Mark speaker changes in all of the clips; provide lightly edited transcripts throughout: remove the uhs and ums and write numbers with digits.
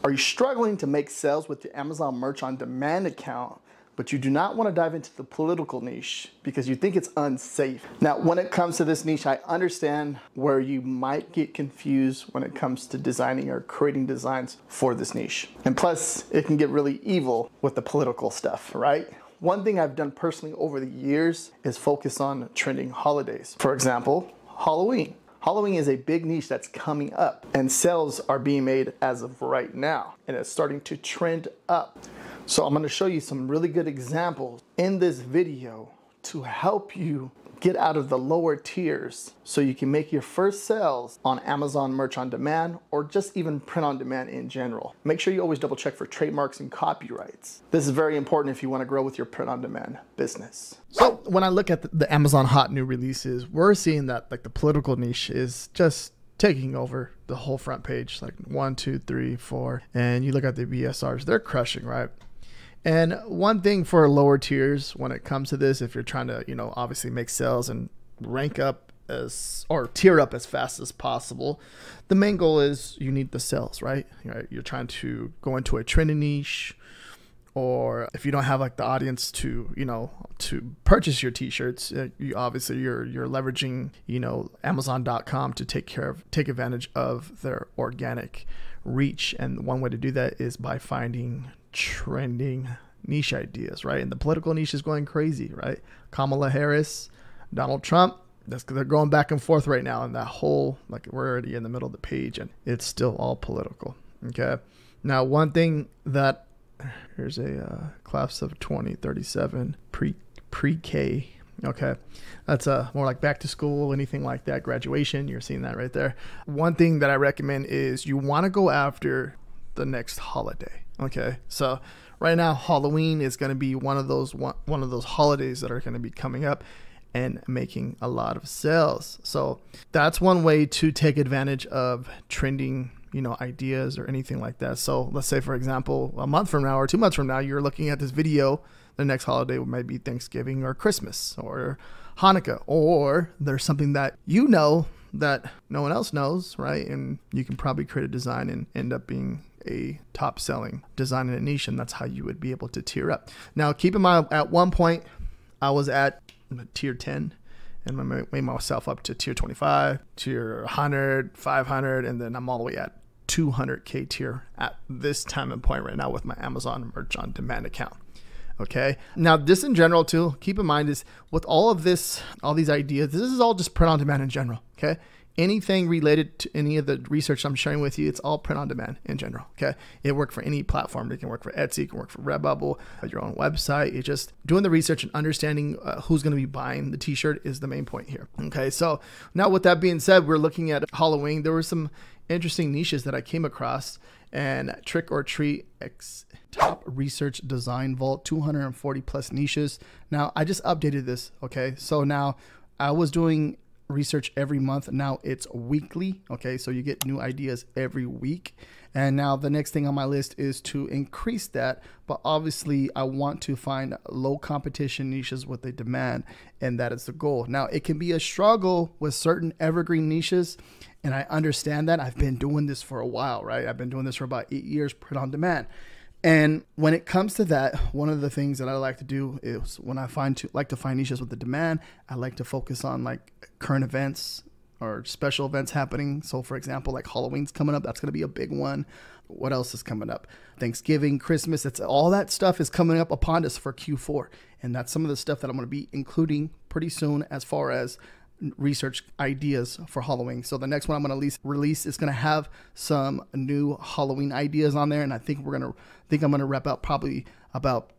Speaker 1: Are you struggling to make sales with your Amazon Merch on Demand account, but you do not want to dive into the political niche because you think it's unsafe? Now, when it comes to this niche, I understand where you might get confused when it comes to designing or creating designs for this niche. And plus, it can get really evil with the political stuff, right? One thing I've done personally over the years is focus on trending holidays. For example, Halloween. Halloween is a big niche that's coming up, and sales are being made as of right now, and it's starting to trend up. So I'm gonna show you some really good examples in this video to help you get out of the lower tiers so you can make your first sales on Amazon Merch on Demand or just even print on demand in general. Make sure you always double check for trademarks and copyrights. This is very important if you want to grow with your print on demand business. So when I look at the Amazon hot new releases, we're seeing that like the political niche is just taking over the whole front page, like 1, 2, 3, 4. And you look at the BSRs, they're crushing, right? And one thing for lower tiers when it comes to this, if you're trying to, obviously make sales and rank up or tier up as fast as possible, the main goal is you need the sales, right? You're trying to go into a trending niche, or if you don't have like the audience to, to purchase your t-shirts, you're leveraging, Amazon.com to take advantage of their organic reach. And one way to do that is by finding trending niche ideas, right? And the political niche is going crazy, right? Kamala Harris, Donald Trump, they're going back and forth right now, and that whole, like, we're already in the middle of the page and it's still all political. Okay, now one thing that, here's a class of 2037 pre-K. Okay, that's more like back to school, anything like that, graduation. You're seeing that right there. One thing that I recommend is you want to go after the next holiday. Okay, so right now Halloween is going to be one of those holidays that are going to be coming up and making a lot of sales. So that's one way to take advantage of trending, ideas or anything like that. So let's say, for example, a month from now or 2 months from now, you're looking at this video. The next holiday might be Thanksgiving or Christmas or Hanukkah, or there's something that that no one else knows, right? And you can probably create a design and end up being a top selling design in a niche, and that's how you would be able to tier up. Now, keep in mind, at one point I was at tier 10 and I made myself up to tier 25, tier 100, 500, and then I'm all the way at 200K tier at this time and point right now with my Amazon Merch on Demand account. Okay, now this in general too, keep in mind is with all of this, all these ideas, this is all just print on demand in general. Okay, anything related to any of the research I'm sharing with you, it's all print on demand in general. Okay, it works for any platform. It can work for Etsy, it can work for Redbubble, your own website. It's just doing the research and understanding who's going to be buying the t-shirt is the main point here. Okay, so now with that being said, we're looking at Halloween. There were some interesting niches that I came across, and Trick or Treat Top Research Design Vault, 240 plus niches. Now I just updated this. Okay, so now I was doing research every month. Now it's weekly. Okay, so you get new ideas every week. And now the next thing on my list is to increase that, but obviously I want to find low competition niches with a demand, and that is the goal. Now it can be a struggle with certain evergreen niches, and I understand that. I've been doing this for a while, right? I've been doing this for about 8 years, print on demand. And when it comes to that, one of the things that I like to do is when I like to find niches with the demand, I like to focus on like current events or special events happening. So for example, like Halloween's coming up, that's going to be a big one. What else is coming up? Thanksgiving, Christmas, it's all that stuff is coming up upon us for Q4. And that's some of the stuff that I'm going to be including pretty soon as far as research ideas for Halloween. So the next one I'm going to release is going to have some new Halloween ideas on there. And I think I'm going to wrap out probably about,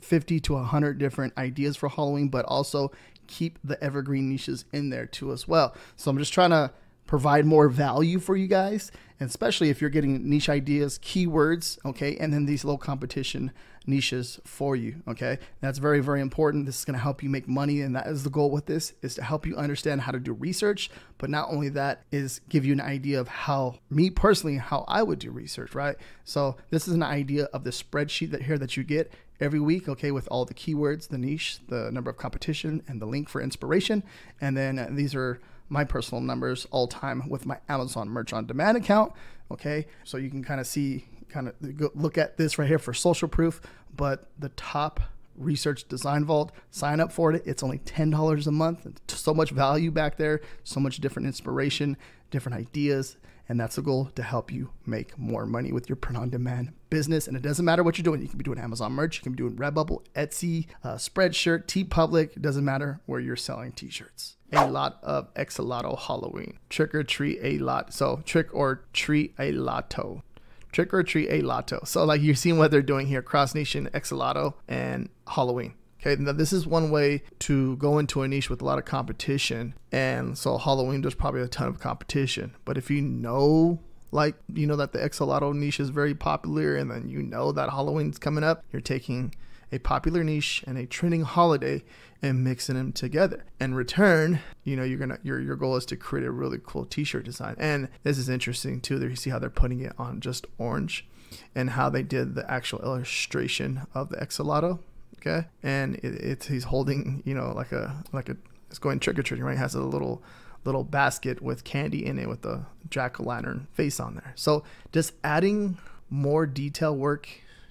Speaker 1: 50 to 100 different ideas for Halloween, but also keep the evergreen niches in there too as well. So I'm just trying to provide more value for you guys, and especially if you're getting niche ideas, keywords, okay, and then these low competition niches for you, okay? That's very, very important. This is going to help you make money, and that is the goal with this, is to help you understand how to do research, but not only that, is give you an idea of how, me personally, how I would do research, right? So this is an idea of the spreadsheet that you get every week, okay, with all the keywords, the niche, the number of competition, and the link for inspiration. And then these are my personal numbers all time with my Amazon Merch on Demand account. Okay, so you can kind of see kind of look at this right here for social proof, but the top research design vault, sign up for it. It's only $10 a month. So much value back there, so much different inspiration, different ideas. And that's the goal, to help you make more money with your print-on-demand business. And it doesn't matter what you're doing. You can be doing Amazon merch, you can be doing Redbubble, Etsy, Spreadshirt, TeePublic. It doesn't matter where you're selling t-shirts. A lot of Exolotto Halloween. Trick or treat a lot. So trick or treat a lotto. Trick or treat a lotto. So like you're seeing what they're doing here, cross nation, Exolotto, and Halloween. Okay, now this is one way to go into a niche with a lot of competition. And so Halloween, there's probably a ton of competition. But if you know, like, you know that the Exolotto niche is very popular, and then you know that Halloween's coming up, you're taking a popular niche and a trending holiday and mixing them together. In return, you know, your goal is to create a really cool t-shirt design. And this is interesting too. There you see how they're putting it on just orange, and how they did the actual illustration of the Exolotto. Okay, and he's holding, you know, like it's going trick-or-treating, right? It has a little basket with candy in it with the jack-o'-lantern face on there. So just adding more detail work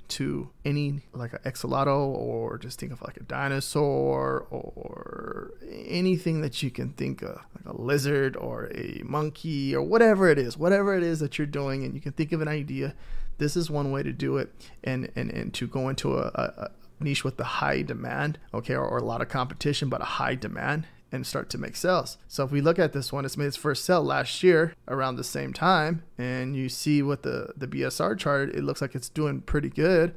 Speaker 1: to any, like an Exolotto, or just think of like a dinosaur, or anything that you can think of, like a lizard or a monkey, or whatever it is that you're doing, and you can think of an idea. This is one way to do it, and to go into a niche with the high demand, okay, or a lot of competition, but a high demand, and start to make sales. So if we look at this one, it's made its first sale last year around the same time, and you see what the BSR chart, it looks like it's doing pretty good.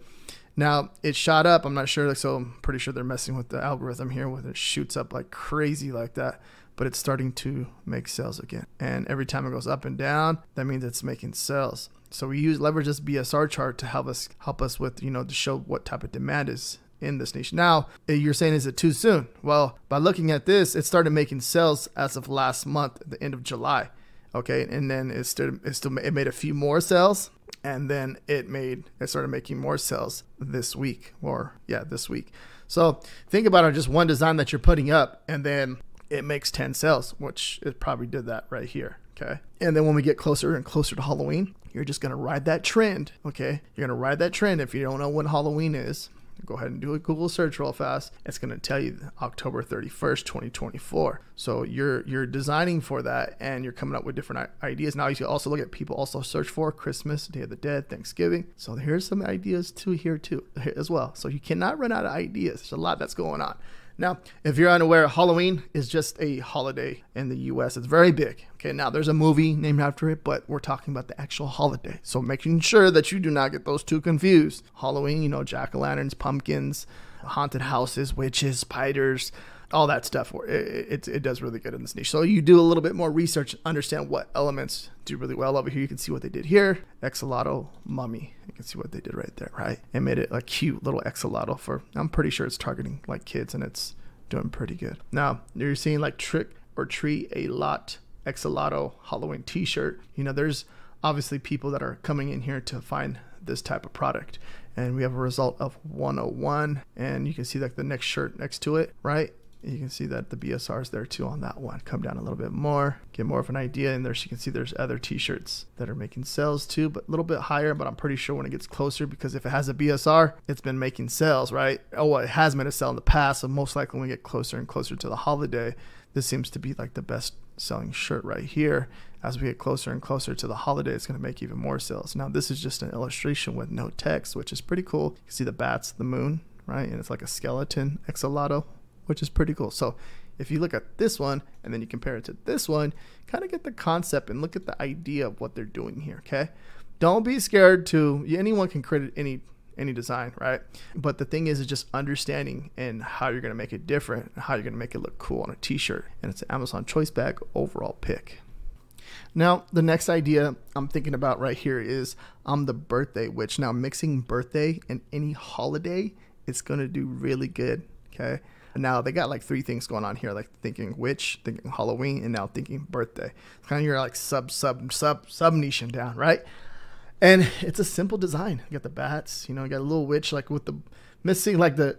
Speaker 1: Now it shot up, I'm not sure, so I'm pretty sure they're messing with the algorithm here, where it shoots up like crazy like that, but it's starting to make sales again. And every time it goes up and down, that means it's making sales. So we leverage this BSR chart to help us with, you know, to show what type of demand is in this niche. Now, you're saying, is it too soon? Well, by looking at this, it started making sales as of last month, at the end of July. Okay, and then it made a few more sales, and then it started making more sales this week. So think about it, just one design that you're putting up, and then it makes 10 sales, which it probably did that right here. Okay, and then when we get closer and closer to Halloween, you're just gonna ride that trend. Okay, you're gonna ride that trend. If you don't know when Halloween is, go ahead and do a Google search real fast. It's going to tell you October 31st, 2024. So you're designing for that, and you're coming up with different ideas. Now you can also look at people also search for Christmas, Day of the Dead, Thanksgiving. So here's some ideas here as well. So you cannot run out of ideas. There's a lot that's going on. Now, if you're unaware, Halloween is just a holiday in the US. It's very big. Okay, now there's a movie named after it, but we're talking about the actual holiday. So making sure that you do not get those two confused. Halloween, you know, jack-o'-lanterns, pumpkins, haunted houses, witches, spiders, all that stuff. It does really good in this niche. So you do a little bit more research, understand what elements do really well. Over here, you can see what they did here. Exolotto mummy. You can see what they did right there, right? It made it a cute little Exolotto for, I'm pretty sure it's targeting like kids, and it's doing pretty good. Now, you're seeing like trick or treat a lot Exolotto Halloween t-shirt. You know, there's obviously people that are coming in here to find this type of product. And we have a result of 101. And you can see like the next shirt next to it, right? You can see that the BSR is there too on that one. Come down a little bit more, get more of an idea. And there you can see there's other t-shirts that are making sales too, but a little bit higher. But I'm pretty sure when it gets closer, because if it has a BSR, it's been making sales, right? Oh, well, it has made a sale in the past. So most likely when we get closer and closer to the holiday, this seems to be like the best selling shirt right here. As we get closer and closer to the holiday, it's going to make even more sales. Now, this is just an illustration with no text, which is pretty cool. You can see the bats, the moon, right? And it's like a skeleton Exolotto, which is pretty cool. So if you look at this one and then you compare it to this one, kind of get the concept and look at the idea of what they're doing here, okay? Don't be scared to, anyone can create any design, right? But the thing is just understanding and how you're going to make it different and how you're going to make it look cool on a t-shirt. And it's an Amazon Choice Bag overall pick. Now, the next idea I'm thinking about right here is the birthday witch. Now, mixing birthday and any holiday, it's going to do really good, okay? Now, they got like three things going on here, like thinking witch, thinking Halloween, and now thinking birthday. It's kind of your like sub niching down, right? And it's a simple design. You got the bats, you know, you got a little witch like with the missing like the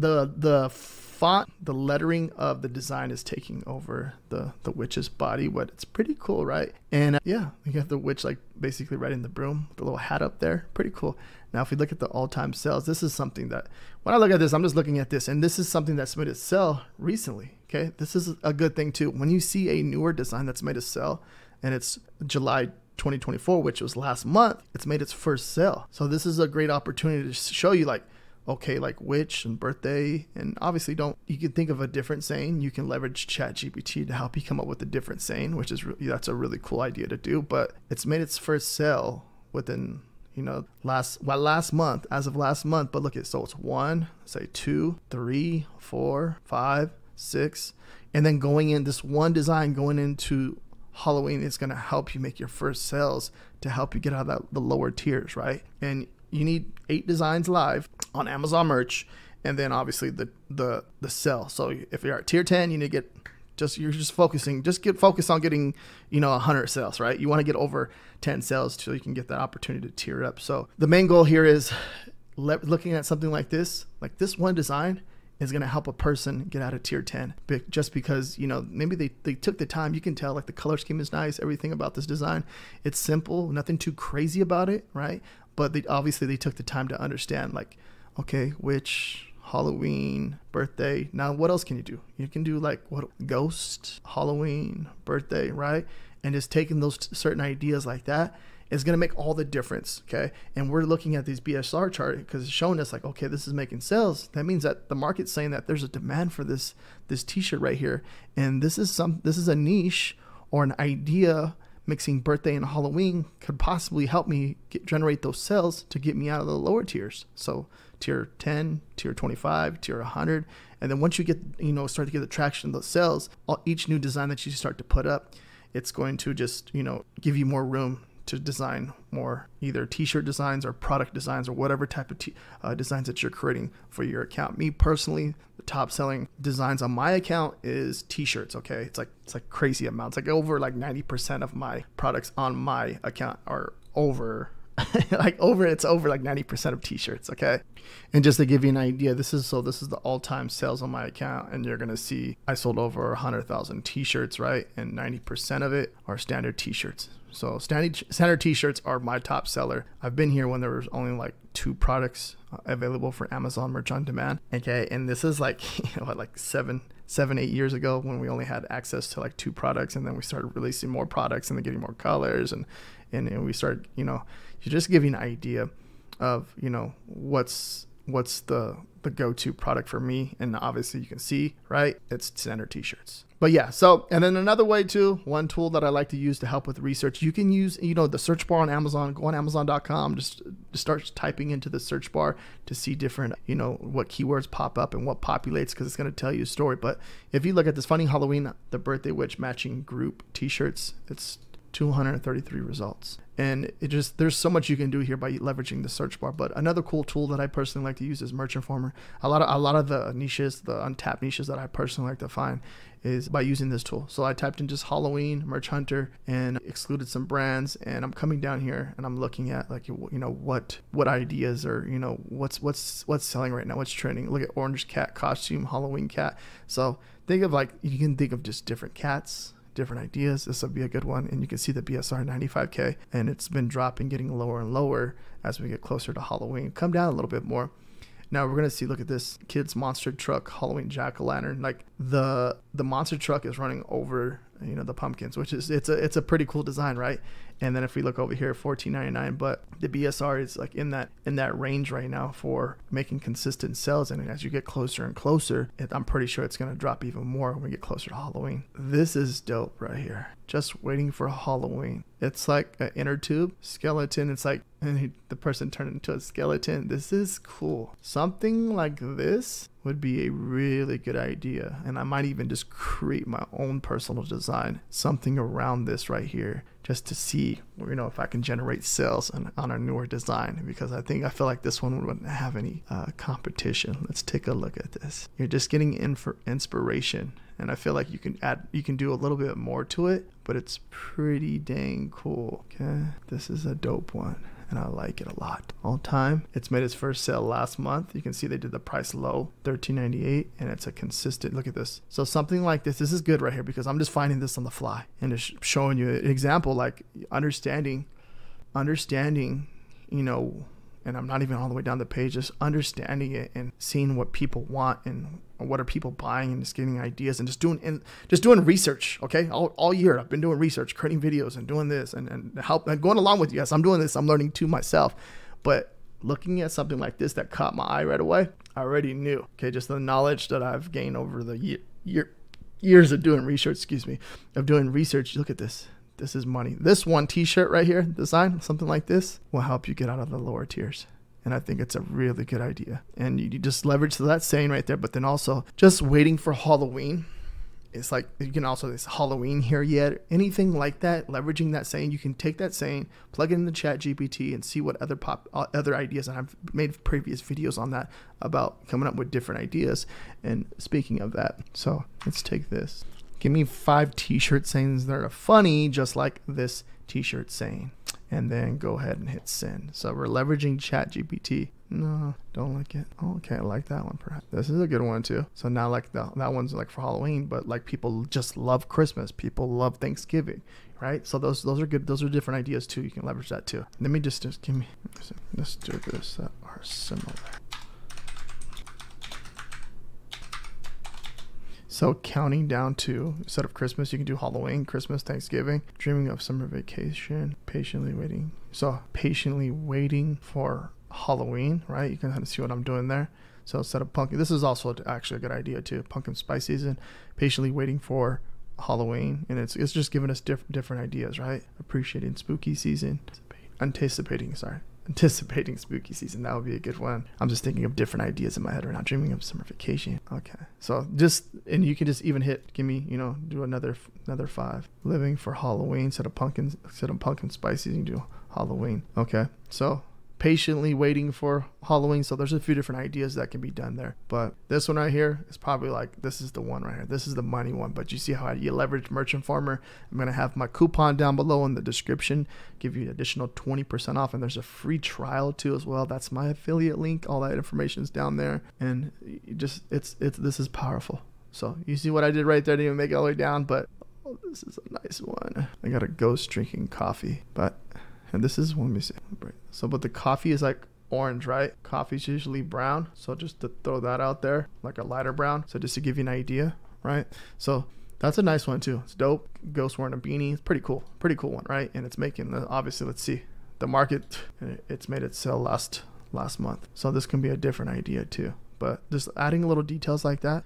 Speaker 1: the font, the lettering of the design is taking over the witch's body, but it's pretty cool, right? And yeah, you have the witch like basically riding the broom, the little hat up there, pretty cool. Now, if we look at the all-time sales, this is something that when I look at this, I'm just looking at this, and this is something that's made it sell recently. Okay, this is a good thing too. When you see a newer design that's made it sell, and it's July 2024, which was last month, it's made its first sale. So this is a great opportunity to show you like, okay, like witch and birthday, and obviously you can think of a different saying. You can leverage ChatGPT to help you come up with a different saying, which is that's a really cool idea to do. But it's made its first sale within, you know, last month, as of last month. But look at, so it's 1, say 2, 3, 4, 5, 6, and then going in this one design going into Halloween is going to help you make your first sales to help you get out of the lower tiers, right? And you need 8 designs live on Amazon merch, and then obviously the sell. So if you're at tier 10, you need to get get focused on getting, you know, 100 sales, right? You want to get over 10 sales so you can get that opportunity to tier up. So the main goal here is looking at something like this one design is going to help a person get out of tier 10 just because, you know, maybe they took the time. You can tell like the color scheme is nice, everything about this design. It's simple, nothing too crazy about it, right? But obviously they took the time to understand like, okay, witch, Halloween, birthday. Now what else can you do? You can do like ghost, Halloween, birthday, right? And just taking those certain ideas like that is going to make all the difference, okay? And we're looking at these BSR chart because it's showing us like, okay, this is making sales. That means that the market's saying that there's a demand for this t-shirt right here. And this is a niche or an idea. Mixing birthday and Halloween could possibly help me generate those sales to get me out of the lower tiers. So tier 10, tier 25, tier 100. And then once you get, you know, start to get the traction of those sales, each new design that you start to put up, it's going to just, you know, give you more room to design more either t-shirt designs or product designs or whatever type of designs that you're creating for your account. Me personally, the top selling designs on my account is t-shirts. Okay, it's like crazy amounts. Like over like 90% of my products on my account are over like it's over like 90% of t-shirts. Okay, and just to give you an idea, this is the all-time sales on my account, and you're gonna see I sold over 100,000 t-shirts, right? And 90% of it are standard t-shirts. So standard t-shirts are my top seller. I've been here when there was only like 2 products available for Amazon merch on demand. Okay, and this is like like 7-8 years ago when we only had access to like 2 products, and then we started releasing more products and then getting more colors, and we started, you know, to just give you an idea of, you know, what's the go-to product for me. And obviously you can see, right, it's standard t-shirts. But yeah, so, and then another way too, one tool that I like to use to help with research, you can use, you know, the search bar on Amazon. Go on Amazon.com, just start typing into the search bar to see different, you know, what keywords pop up and what populates, because it's going to tell you a story. But if you look at this Funny Halloween, the birthday witch matching group t-shirts, it's 233 results. And there's so much you can do here by leveraging the search bar. But another cool tool that I personally like to use is Merch Informer. A lot of the niches, the untapped niches that I personally like to find is by using this tool. So I typed in just Halloween, Merch Hunter, and excluded some brands. And I'm coming down here and I'm looking at like, you know, what ideas or, you know, what's selling right now, what's trending. Look at orange cat costume, Halloween cat. So think of like, you can think of just different cats, different ideas. This will be a good one. And you can see the BSR 95K, and it's been dropping, getting lower and lower as we get closer to Halloween. Come down a little bit more. Now we're going to see, look at this kids monster truck, Halloween jack-o'-lantern. Like the monster truck is running over, you know, the pumpkins, which is, it's a pretty cool design, right? And then if we look over here, $14.99, but the BSR is like in that range right now for making consistent sales. And as you get closer and closer, I'm pretty sure it's going to drop even more when we get closer to Halloween. This is dope right here. Just waiting for Halloween. It's like an inner tube skeleton. It's like, and the person turned into a skeleton. This is cool. Something like this would be a really good idea. And I might even just create my own personal design, something around this right here, just to see, you know, if I can generate sales on a newer design, because I feel like this one wouldn't have any competition. Let's take a look at this. You're just getting in for inspiration. And I feel like you can do a little bit more to it, but it's pretty dang cool. Okay, this is a dope one. and I like it a lot. All time. It's made its first sale last month. You can see they did the price low, $13.98, and it's a consistent, look at this. So something like this is good right here because I'm just finding this on the fly and just showing you an example, like understanding, you know, and I'm not even all the way down the page, just understanding it and seeing what people want and what are people buying and just getting ideas and just doing research. Okay. All year I've been doing research, creating videos and doing this and going along with you guys. I'm doing this. I'm learning too myself, but looking at something like this that caught my eye right away, I already knew, okay, just the knowledge that I've gained over the years of doing research, Look at this. This is money. This one t-shirt right here, design, something like this, will help you get out of the lower tiers. And I think it's a really good idea. And you just leverage that saying right there, but then also just waiting for Halloween. It's like, you can also, it's Halloween here yet? Anything like that, leveraging that saying, you can take that saying, plug it in the chat GPT and see what other ideas, and I've made previous videos on that about coming up with different ideas. And speaking of that, so let's take this. Give me 5 t-shirt sayings that are funny, just like this t-shirt saying, and then go ahead and hit send. So we're leveraging ChatGPT. No, don't like it. Oh, okay, I like that one perhaps. This is a good one too. So now like that one's like for Halloween, but like people just love Christmas. People love Thanksgiving, right? So those are good. Those are different ideas too. You can leverage that too. Let me just give me, let's do this that are similar. So counting down to, instead of Christmas, you can do Halloween, Christmas, Thanksgiving, dreaming of summer vacation, patiently waiting. So patiently waiting for Halloween, right? You can kind of see what I'm doing there. So instead of pumpkin, this is also actually a good idea too. Pumpkin spice season, patiently waiting for Halloween. And it's just giving us different ideas, right? Appreciating spooky season, anticipating spooky season. That would be a good one. I'm just thinking of different ideas in my head right now. Dreaming of summer vacation. Okay, so and you can just even hit, give me, do another 5. Living for Halloween. Instead of pumpkin spice season, you do Halloween. Okay, so patiently waiting for Halloween. So there's a few different ideas that can be done there, but this one right here is probably like, this is the one right here. This is the money one, but you see how you leverage Merchant Farmer. I'm going to have my coupon down below in the description, give you an additional 20% off. And there's a free trial too as well. That's my affiliate link. All that information is down there. And this is powerful. So you see what I did right there. I didn't even make it all the way down, but this is a nice one. I got a ghost drinking coffee, and this is, let me see. So, but the coffee is like orange, right? Coffee's usually brown. So just to throw that out there, like a lighter brown. So just to give you an idea, right? So that's a nice one too. It's dope. Ghost wearing a beanie. It's pretty cool one, right? And it's making, obviously, let's see. The market, it's made it sell last month. So this can be a different idea too. But just adding little details like that,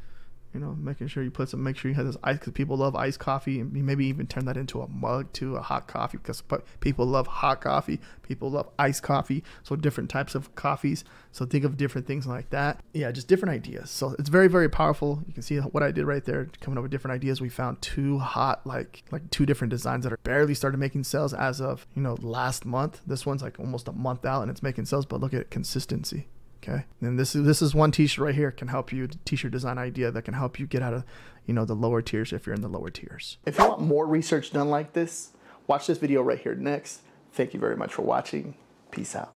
Speaker 1: making sure you make sure you have this ice, because people love iced coffee, and maybe even turn that into a mug too, a hot coffee, because people love hot coffee, people love iced coffee, so different types of coffees. So think of different things like that. Yeah, just different ideas. So it's very, very powerful. You can see what I did right there, coming up with different ideas. We found 2 hot, like 2 different designs that are barely started making sales as of, last month. This one's like almost a month out and it's making sales, but look at consistency. Okay, and this is one t-shirt right here, can help you, t-shirt design idea that can help you get out of the lower tiers if you're in the lower tiers. If you want more research done like this, watch this video right here next. Thank you very much for watching. Peace out.